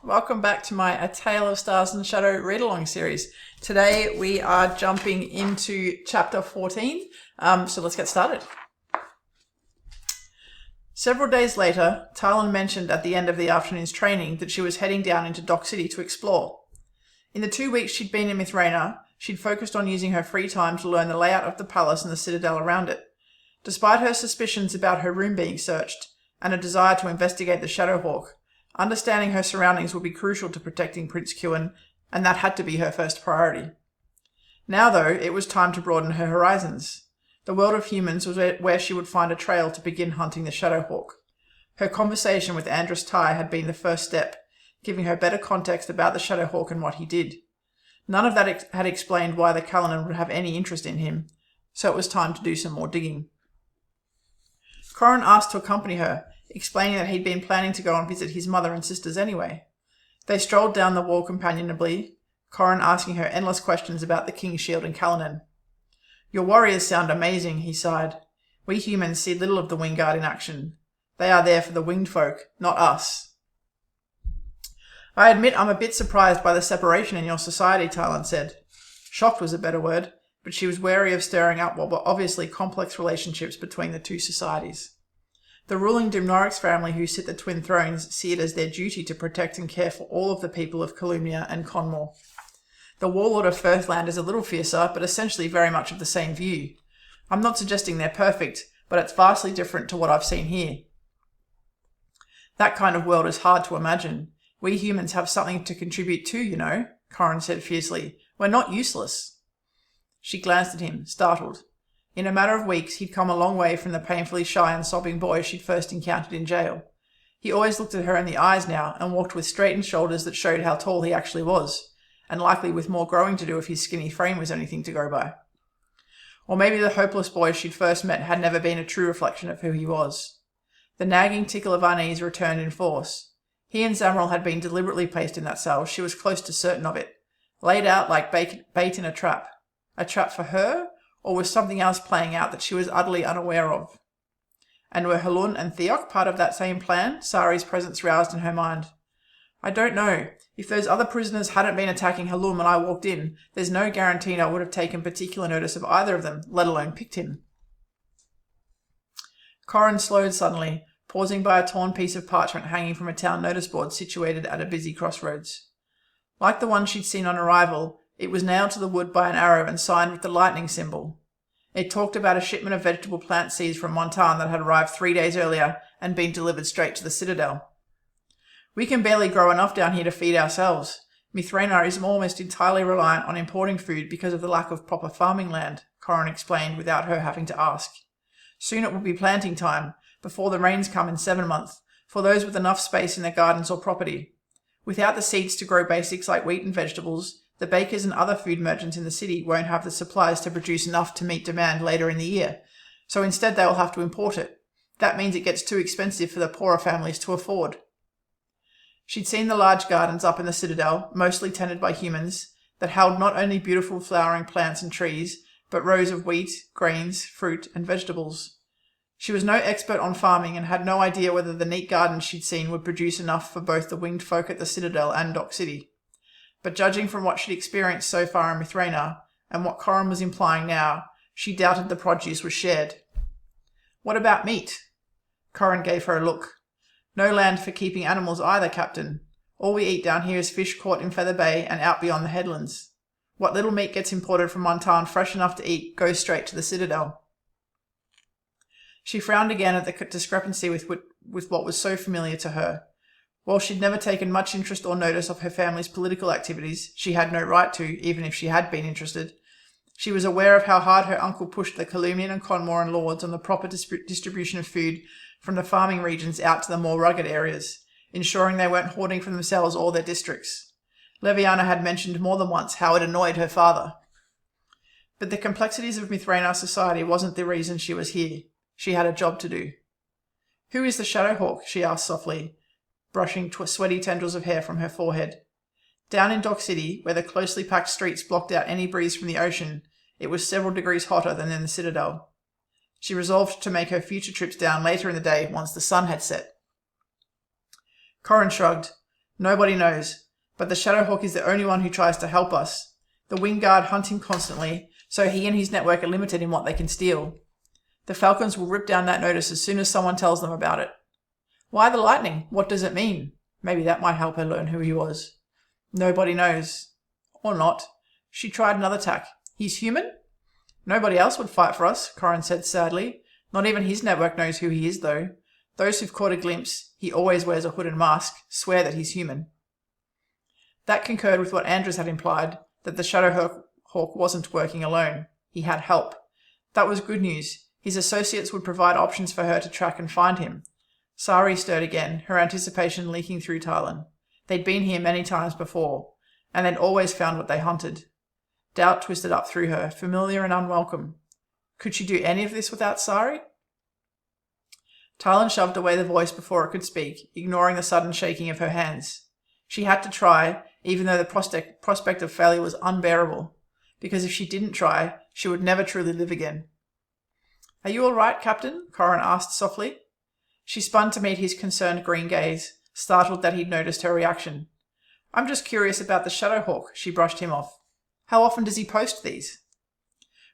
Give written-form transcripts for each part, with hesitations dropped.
Welcome back to my A Tale of Stars and Shadow read-along series. Today we are jumping into chapter 14, so let's get started. Several days later, Talyn mentioned at the end of the afternoon's training that she was heading down into Dock City to explore. In the 2 weeks she'd been in Mithranar, she'd focused on using her free time to learn the layout of the palace and the citadel around it. Despite her suspicions about her room being searched, and a desire to investigate the Shadowhawk, understanding her surroundings would be crucial to protecting Prince Kewin, and that had to be her first priority. Now, though, it was time to broaden her horizons. The world of humans was where she would find a trail to begin hunting the Shadowhawk. Her conversation with Andros Ty had been the first step, giving her better context about the Shadowhawk and what he did. None of that had explained why the Callanan would have any interest in him, so it was time to do some more digging. Corrin asked to accompany her, explaining that he'd been planning to go and visit his mother and sisters anyway. They strolled down the wall companionably, Corrin asking her endless questions about the King's Shield and Callanan. "Your warriors sound amazing," he sighed. "We humans see little of the Wingguard in action. They are there for the winged folk, not us." "I admit I'm a bit surprised by the separation in your society," Talyn said. Shocked was a better word, but she was wary of stirring up what were obviously complex relationships between the two societies. The ruling Dimnorix family who sit the twin thrones see it as their duty to protect and care for all of the people of Calumnia and Conmore. The warlord of Firthland is a little fiercer, but essentially very much of the same view. I'm not suggesting they're perfect, but it's vastly different to what I've seen here. That kind of world is hard to imagine. We humans have something to contribute to, you know, Corrin said fiercely. We're not useless. She glanced at him, startled. In a matter of weeks, he'd come a long way from the painfully shy and sobbing boy she'd first encountered in jail. He always looked at her in the eyes now and walked with straightened shoulders that showed how tall he actually was, and likely with more growing to do if his skinny frame was anything to go by. Or maybe the hopeless boy she'd first met had never been a true reflection of who he was. The nagging tickle of unease returned in force. He and Zamrel had been deliberately placed in that cell, she was close to certain of it, laid out like bait in a trap. A trap for her? Or was something else playing out that she was utterly unaware of? And were Halun and Theok part of that same plan? Sari's presence roused in her mind. I don't know. If those other prisoners hadn't been attacking Halun when I walked in, there's no guarantee I would have taken particular notice of either of them, let alone picked him. Corrin slowed suddenly, pausing by a torn piece of parchment hanging from a town notice board situated at a busy crossroads. Like the one she'd seen on arrival, it was nailed to the wood by an arrow and signed with the lightning symbol. It talked about a shipment of vegetable plant seeds from Montan that had arrived 3 days earlier and been delivered straight to the citadel. We can barely grow enough down here to feed ourselves. Mithranar is almost entirely reliant on importing food because of the lack of proper farming land, Corrin explained without her having to ask. Soon it will be planting time, before the rains come in 7 months, for those with enough space in their gardens or property. Without the seeds to grow basics like wheat and vegetables, the bakers and other food merchants in the city won't have the supplies to produce enough to meet demand later in the year, so instead they will have to import it. That means it gets too expensive for the poorer families to afford. She'd seen the large gardens up in the citadel, mostly tended by humans, that held not only beautiful flowering plants and trees, but rows of wheat, grains, fruit, and vegetables. She was no expert on farming and had no idea whether the neat gardens she'd seen would produce enough for both the winged folk at the citadel and Dock City. But judging from what she'd experienced so far in Mithranar, and what Corrin was implying now, she doubted the produce was shared. What about meat? Corrin gave her a look. No land for keeping animals either, Captain. All we eat down here is fish caught in Feather Bay and out beyond the headlands. What little meat gets imported from Montan fresh enough to eat goes straight to the citadel. She frowned again at the discrepancy with what was so familiar to her. While she'd never taken much interest or notice of her family's political activities, she had no right to, even if she had been interested. She was aware of how hard her uncle pushed the Calumian and Conmoran lords on the proper distribution of food from the farming regions out to the more rugged areas, ensuring they weren't hoarding for themselves or their districts. Leviana had mentioned more than once how it annoyed her father. But the complexities of Mithranar society wasn't the reason she was here. She had a job to do. Who is the Shadowhawk? She asked softly, brushing sweaty tendrils of hair from her forehead. Down in Dock City, where the closely packed streets blocked out any breeze from the ocean, it was several degrees hotter than in the citadel. She resolved to make her future trips down later in the day once the sun had set. Corrin shrugged. Nobody knows, but the Shadowhawk is the only one who tries to help us. The Wingguard hunt him constantly, so he and his network are limited in what they can steal. The Falcons will rip down that notice as soon as someone tells them about it. Why the lightning? What does it mean? Maybe that might help her learn who he was. Nobody knows. Or not. She tried another tack. He's human? Nobody else would fight for us, Corrin said sadly. Not even his network knows who he is, though. Those who've caught a glimpse, he always wears a hood and mask, swear that he's human. That concurred with what Andres had implied, that the Shadowhawk wasn't working alone. He had help. That was good news. His associates would provide options for her to track and find him. Sari stirred again, her anticipation leaking through Talyn. They'd been here many times before, and they'd always found what they hunted. Doubt twisted up through her, familiar and unwelcome. Could she do any of this without Sari? Talyn shoved away the voice before it could speak, ignoring the sudden shaking of her hands. She had to try, even though the prospect of failure was unbearable, because if she didn't try, she would never truly live again. Are you all right, Captain? Corrin asked softly. She spun to meet his concerned green gaze, startled that he'd noticed her reaction. I'm just curious about the Shadowhawk, she brushed him off. How often does he post these?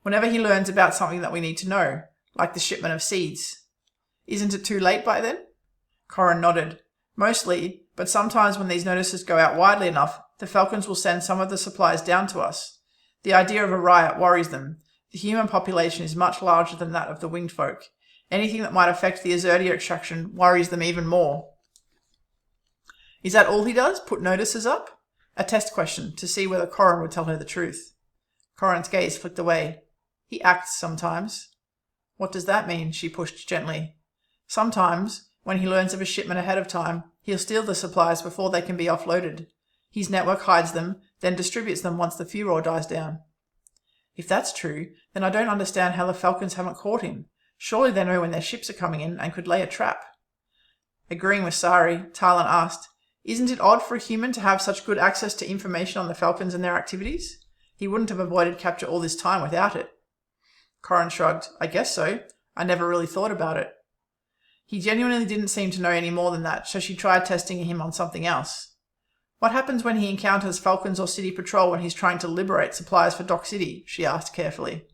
Whenever he learns about something that we need to know, like the shipment of seeds. Isn't it too late by then? Corrin nodded. Mostly, but sometimes when these notices go out widely enough, the Falcons will send some of the supplies down to us. The idea of a riot worries them. The human population is much larger than that of the winged folk. Anything that might affect the Azertia extraction worries them even more. Is that all he does? Put notices up? A test question, to see whether Corrin would tell her the truth. Corrin's gaze flicked away. He acts sometimes. What does that mean? She pushed gently. Sometimes, when he learns of a shipment ahead of time, he'll steal the supplies before they can be offloaded. His network hides them, then distributes them once the furor dies down. If that's true, then I don't understand how the Falcons haven't caught him. Surely they know when their ships are coming in and could lay a trap. Agreeing with Sari, Talyn asked, Isn't it odd for a human to have such good access to information on the Falcons and their activities? He wouldn't have avoided capture all this time without it. Corrin shrugged. I guess so. I never really thought about it. He genuinely didn't seem to know any more than that, so she tried testing him on something else. What happens when he encounters Falcons or City Patrol when he's trying to liberate supplies for Dock City? She asked carefully.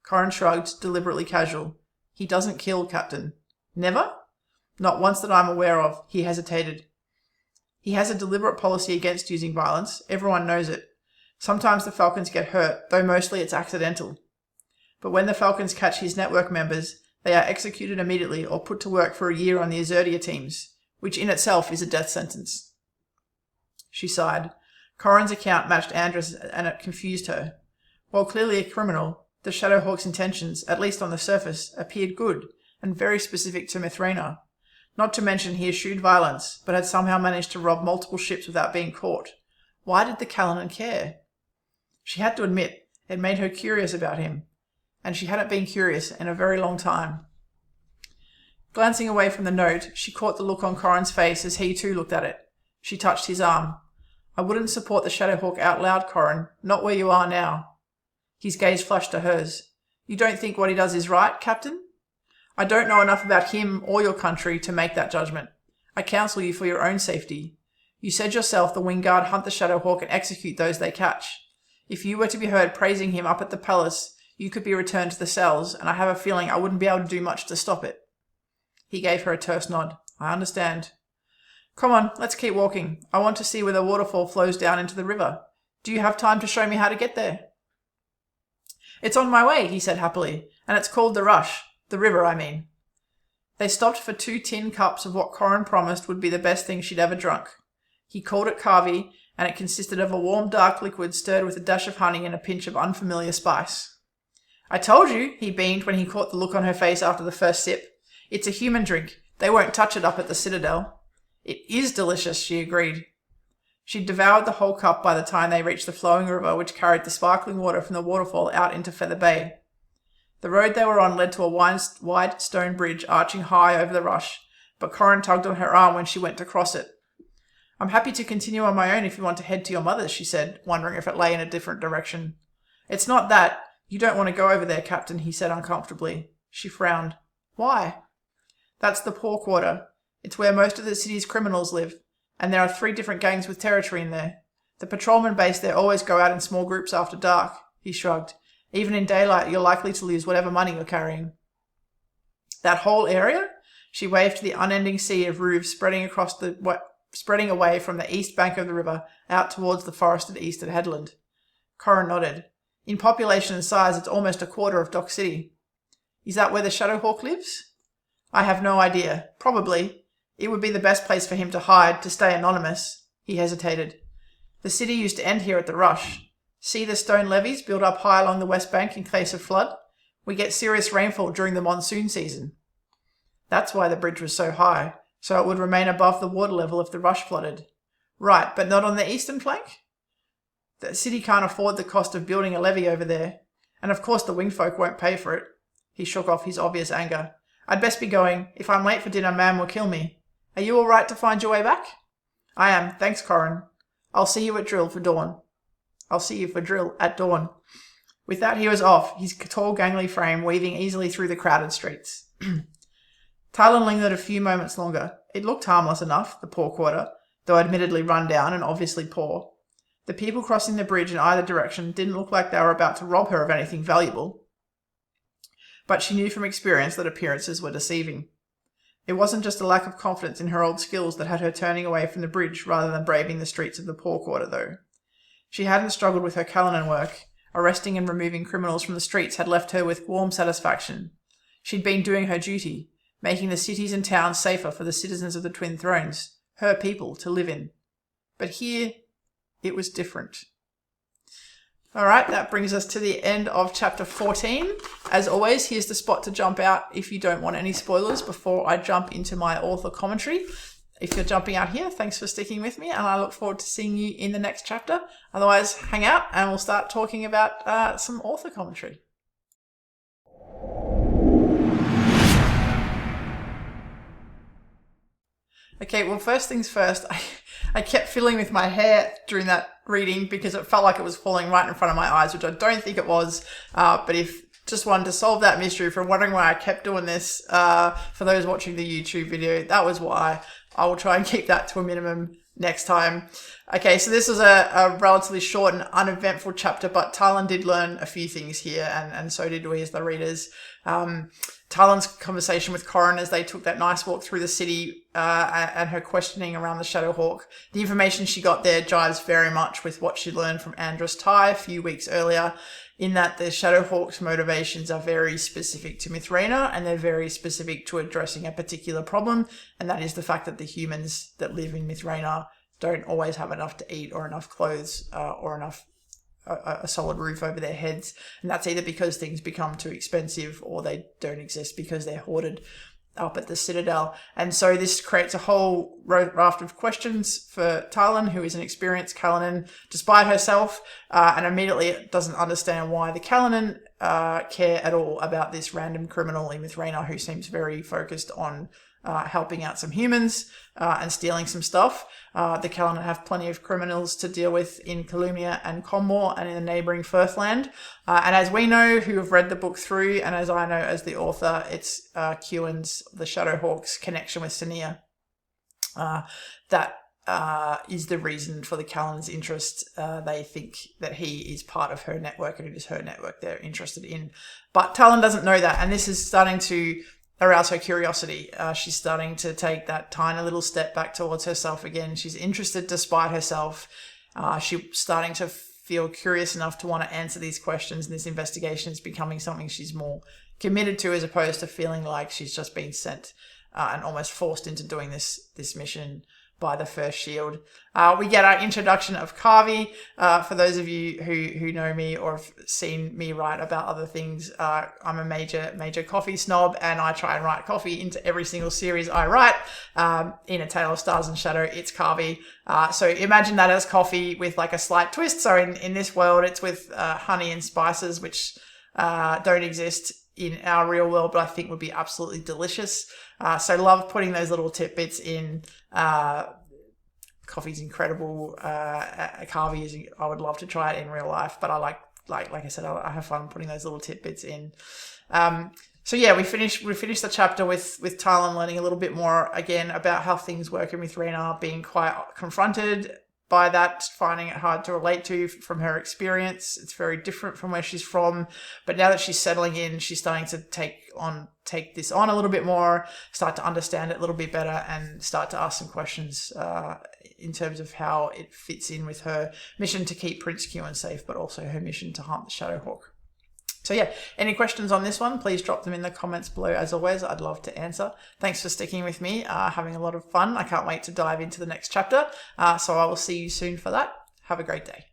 Corrin shrugged, deliberately casual. He doesn't kill, Captain. Never? Not once that I'm aware of. He hesitated. He has a deliberate policy against using violence. Everyone knows it. Sometimes the Falcons get hurt, though mostly it's accidental. But when the Falcons catch his network members, they are executed immediately or put to work for a year on the Azertia teams, which in itself is a death sentence. She sighed. Corrin's account matched Andres and it confused her. While clearly a criminal, the Shadowhawk's intentions, at least on the surface, appeared good and very specific to Mithranar. Not to mention he eschewed violence, but had somehow managed to rob multiple ships without being caught. Why did the Callanan care? She had to admit it made her curious about him, and she hadn't been curious in a very long time. Glancing away from the note, she caught the look on Corrin's face as he too looked at it. She touched his arm. I wouldn't support the Shadowhawk out loud, Corrin, not where you are now. His gaze flashed to hers. You don't think what he does is right, Captain? I don't know enough about him or your country to make that judgment. I counsel you for your own safety. You said yourself the Wingguard hunt the Shadowhawk and execute those they catch. If you were to be heard praising him up at the palace, you could be returned to the cells, and I have a feeling I wouldn't be able to do much to stop it. He gave her a terse nod. I understand. Come on, let's keep walking. I want to see where the waterfall flows down into the river. Do you have time to show me how to get there? It's on my way, he said happily, and it's called the Rush. The river, I mean. They stopped for 2 tin cups of what Corrin promised would be the best thing she'd ever drunk. He called it kavhi, and it consisted of a warm, dark liquid stirred with a dash of honey and a pinch of unfamiliar spice. I told you, he beamed when he caught the look on her face after the first sip. It's a human drink. They won't touch it up at the Citadel. It is delicious, she agreed. She'd devoured the whole cup by the time they reached the flowing river which carried the sparkling water from the waterfall out into Feather Bay. The road they were on led to a wide stone bridge arching high over the Rush, but Corrin tugged on her arm when she went to cross it. I'm happy to continue on my own if you want to head to your mother's, she said, wondering if it lay in a different direction. It's not that. You don't want to go over there, Captain, he said uncomfortably. She frowned. Why? That's the poor quarter. It's where most of the city's criminals live. and there are 3 different gangs with territory in there. The patrolmen based there always go out in small groups after dark. He shrugged. Even in daylight, you're likely to lose whatever money you're carrying. That whole area? She waved to the unending sea of roofs spreading away from the east bank of the river out towards the forested eastern headland. Corrin nodded. In population and size, it's almost a quarter of Dock City. Is that where the Shadowhawk lives? I have no idea. Probably. It would be the best place for him to hide, to stay anonymous. He hesitated. The city used to end here at the rush. See the stone levees built up high along the west bank in case of flood? We get serious rainfall during the monsoon season. That's why the bridge was so high, so it would remain above the water level if the rush flooded. Right, but not on the eastern flank? The city can't afford the cost of building a levee over there. And of course the winged folk won't pay for it. He shook off his obvious anger. I'd best be going. If I'm late for dinner, Mam will kill me. Are you all right to find your way back? I am. Thanks, Corrin. I'll see you at drill at dawn. With that, he was off, his tall, gangly frame weaving easily through the crowded streets. Talyn lingered a few moments longer. It looked harmless enough, the poor quarter, though admittedly run down and obviously poor. The people crossing the bridge in either direction didn't look like they were about to rob her of anything valuable. But she knew from experience that appearances were deceiving. It wasn't just a lack of confidence in her old skills that had her turning away from the bridge rather than braving the streets of the poor quarter, though. She hadn't struggled with her Callanan work. Arresting and removing criminals from the streets had left her with warm satisfaction. She'd been doing her duty, making the cities and towns safer for the citizens of the Twin Thrones, her people, to live in. But here, it was different. All right, that brings us to the end of chapter 14. As always, here's the spot to jump out if you don't want any spoilers before I jump into my author commentary. If you're jumping out here, thanks for sticking with me, and I look forward to seeing you in the next chapter. Otherwise, hang out and we'll start talking about some author commentary. Okay, well, first things first, I kept fiddling with my hair during that reading because it felt like it was falling right in front of my eyes, which I don't think it was. But if just wanted to solve that mystery, if you're wondering why I kept doing this, for those watching the YouTube video, that was why. I will try and keep that to a minimum next time. Okay, so this was a relatively short and uneventful chapter, but Talyn did learn a few things here, and so did we as the readers. Talyn's conversation with Corrin as they took that nice walk through the city, and her questioning around the Shadowhawk. The information she got there jives very much with what she learned from Andros Ty a few weeks earlier, in that the Shadowhawk's motivations are very specific to Mithranar, and they're very specific to addressing a particular problem, and that is the fact that the humans that live in Mithranar don't always have enough to eat or enough clothes or enough a solid roof over their heads. And that's either because things become too expensive or they don't exist because they're hoarded up at the Citadel. And so this creates a whole raft of questions for Talyn, who is an experienced Callanan despite herself, and immediately doesn't understand why the Callanan care at all about this random criminal in Mithranar who seems very focused on helping out some humans and stealing some stuff. The Callanan have plenty of criminals to deal with in Callumnia and Commore and in the neighbouring Firthland. And as we know, who have read the book through, and as I know as the author, it's Kewen's, the Shadowhawk's connection with Sania. That is the reason for the Callan's interest. They think that he is part of her network and it is her network they're interested in. But Talyn doesn't know that, and this is starting to arouse her curiosity. She's starting to take that tiny little step back towards herself again. She's interested despite herself. She's starting to feel curious enough to want to answer these questions, and this investigation is becoming something she's more committed to, as opposed to feeling like she's just been sent and almost forced into doing this mission by the First Shield. We get our introduction of Kavhi. For those of you who know me or have seen me write about other things, I'm a major coffee snob, and I try and write coffee into every single series I write. In A Tale of Stars and Shadow, it's Kavhi. So imagine that as coffee with like a slight twist. So in this world, it's with honey and spices, which don't exist in our real world, but I think would be absolutely delicious. So love putting those little tidbits in. Coffee's incredible. Kavhi is. I would love to try it in real life, but I like I said, I have fun putting those little tidbits in. So yeah, we finished the chapter with Talyn learning a little bit more again about how things work in Mithranar, being quite confronted by that, finding it hard to relate to from her experience. It's very different from where she's from, but now that she's settling in, she's starting to take this on a little bit more, start to understand it a little bit better, and start to ask some questions in terms of how it fits in with her mission to keep Prince Kewin safe, but also her mission to hunt the Shadowhawk. So yeah, any questions on this one, please drop them in the comments below. As always, I'd love to answer. Thanks for sticking with me, having a lot of fun. I can't wait to dive into the next chapter. So I will see you soon for that. Have a great day.